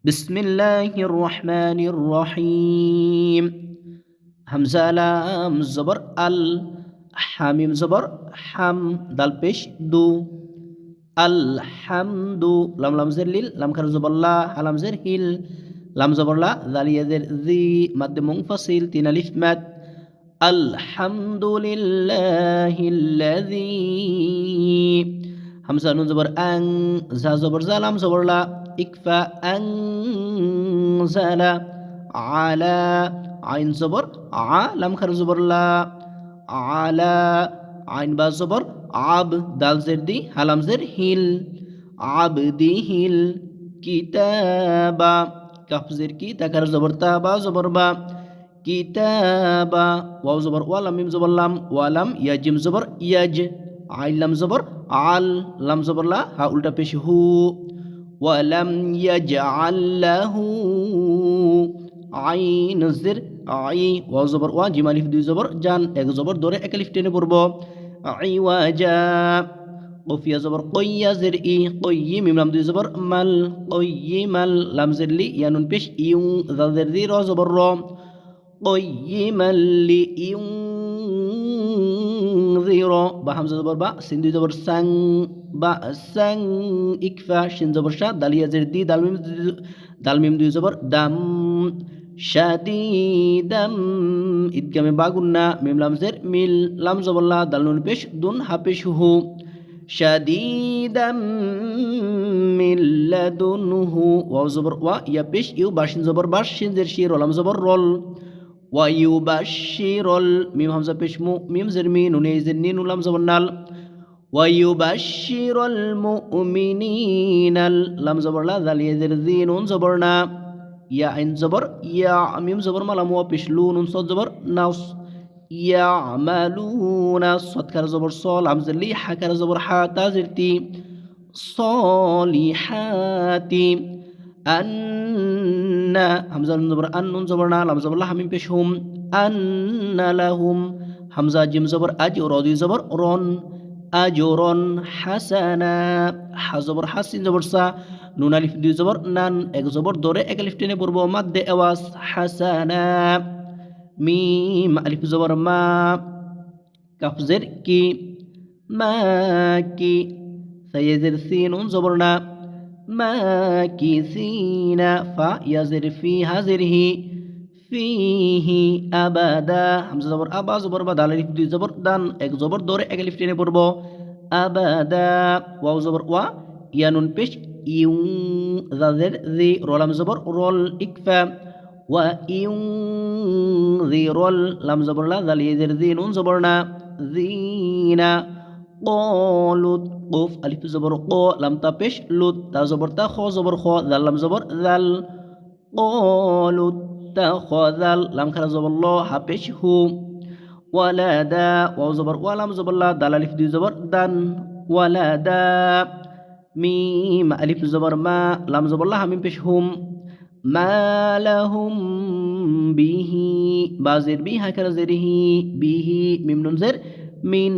বিসমিল্লাহির রহমানির রহিম। হামজা লাম জবর আল, হামিম জবর হাম, দাল পেশ দু, আল হামদু, লাম লাম জের লিল, লাম খার জবর লা, হালাম জের হিল, লাম জবর লা, দাল ইয়া জের জি, মাদ মুনফাসিল, তিন আলিফ মাদ। আলহামদুলিল্লাহিল্লাযী, হামজা নুন জবর আং, জা জবর জা, লাম জবর লা, ইকফা আং জালা, আলা, আইন জবর আ, লাম খার জবর লা, আলা, আইন বা জবর আব, দাল জের দি, হালাম জের হিল, আবদিহিল, কিতাবা, কাফ জের কি, তাকার জবর তা, বা জবর বা, কিতাবা, ওয়াও জবর ওয়া, লাম মিম জবর লাম, ওয়ালাম, ইয়া জিম জবর ইয়াজ, আইন লাম জবর আল, লাম জবর লা, হা উল্টা পেশ হু, ওয়ালাম ইয়াজআল লাহু, আইন জের আই, ওয়াও জবর ওয়া, জিম আলিফ দুই জবর জান, এক জবর ধরে এক আলিফ টেনে পড়ব, আইওয়াজা, কফিয়া জবর কইয়া জের ই, কইয়িম, মিম লাম দুই জবর মাল, কইয়িমাল, লাম জের লি, ইয়া নুন পেশ ইউ, জা জের দি, র জবর র, কইয়িমাল লিইউনযির, বা হামজা জবর বা, সিন দুই জবর সাং, বা সাং, ইকফা, শিন জবর শা, দাল ইয়া জের দি, দাল মিম দুই জবর দাম, শাদীদাম, ইদগামে বা গুন্না, মিম লাম জের মিল, লাম জবর লা, দাল নুন পেশ দুন, হা পেশ হু, শাদীদাম মিন লাদুনহু, ওয়াও জবর ওয়া, ইয়া পেশ ইউ, বা শিন জবর বাশ, শিন জের শি, র লাম জবর রল, ওয়ায়ুবাশশিরুল, মিম হামজা পেশ মু, মিম জের মি, নুন এই জের নি, নুন লাম জবর নাল, ওয়ায়ুবাশশিরুল মুমিনিনাল, লাম জবর লা, দাল ইয়া জের জি, নুন জবর না, ইয়া আইন জবর ইয়া, মিম জবর মা, লাম ওয়া পেশ লু, নুন সদ জবর নাস, ইয়ামালুনা, সদ খারা জবর স, লাম জের লি, হা খারা জবর হা, তা জের তি, সলিহাতি, আন্না, হামজা নুন জবর আন, নুন জবর না, লাম জবর লা, হামিম পেশ হুম, আন্না লাহুম, হামজা জিম জবর আজ, র দুই জবর রন, আজরন হাসানা, হা জবর হাসিন জবর সা, নুন আলিফ দুই জবর নান, এক জবর ধরে এক আলিফ টেনে পড়ব, মাদ্দে আওয়াজ, হাসানা, মিম আলিফ জবর মা, কাফ জের কি, মা কি, সাইয়েজের সি, নুন জবর না, মা কি সিনা, ফা ইয়াজের ফি, হাজের হি, ফিহি আবাদা, হামজা জবর আবা, জবর বা, দাল আলিফ দুই জবর দান, এক জবর ধরে এক আলিফ টেনে পড়ব, আবাদা, ওয়াও জবর ওয়া, ইয়া নুন পেশ ইউ, জাজের জি, রলাম জবর রল, ইকফা, ওয়া ইউ জিরল, লাম জবর লা, দাল ইয়েজের জি, নুন জবর না, জিনা, কলুত, কফ আলিফ জবর ক, লাম তা পেশ লুত, তা জবর তা, খ জবর খ, জাল লাম জবর জাল, কলুত তাখাযাল, লাম খারা জবর ল, হা পেশ হু, ওয়ালাদা, ওয়াও জবর ওয়া, লাম জবর লা, দাল আলিফ দুই জবর দান, ওয়ালাদা, মিম আলিফ জবর মা, লাম জবর লা, হামিম পেশ হুম, মা লাহুম বিহি, বা জের বি, হা খারা জের হি, বিহি, মিম নুন জের মিন,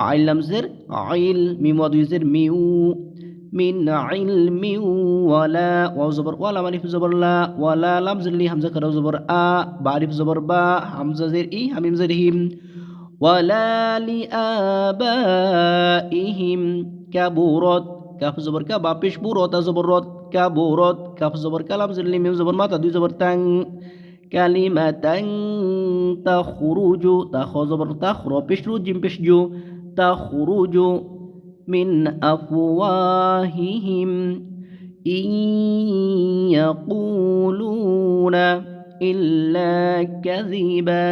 আইন লাম জের আইল, মিম ওয়া দুই জের মিউ, মিন ইলমি ওয়ালা, ওয়াও জবর ওয়া, লাম আলিফ জবর লা, ওয়ালা, লাম জের লি, হামজা খারা জবর আ, বা আলিফ জবর বা, হামজা জের ই, হামিম জের হিম, ওয়ালা লি আবাইহিম, কাবুরত, কাফ জবর কা, বা পেশ বুরত, তা জবর রত, কাবুরত, কাফ জবর কা, লাম জের লি, মিম জবর মা, তা দুই জবর তাং, কালিমাতাং তাখরুজু, তা খ জবর তা, খ পেশ রু, জিম পেশ জু, তাখরুজু মিন আফওয়াহিহিম, ইয়াকুলুনা ইল্লা কাযিবা,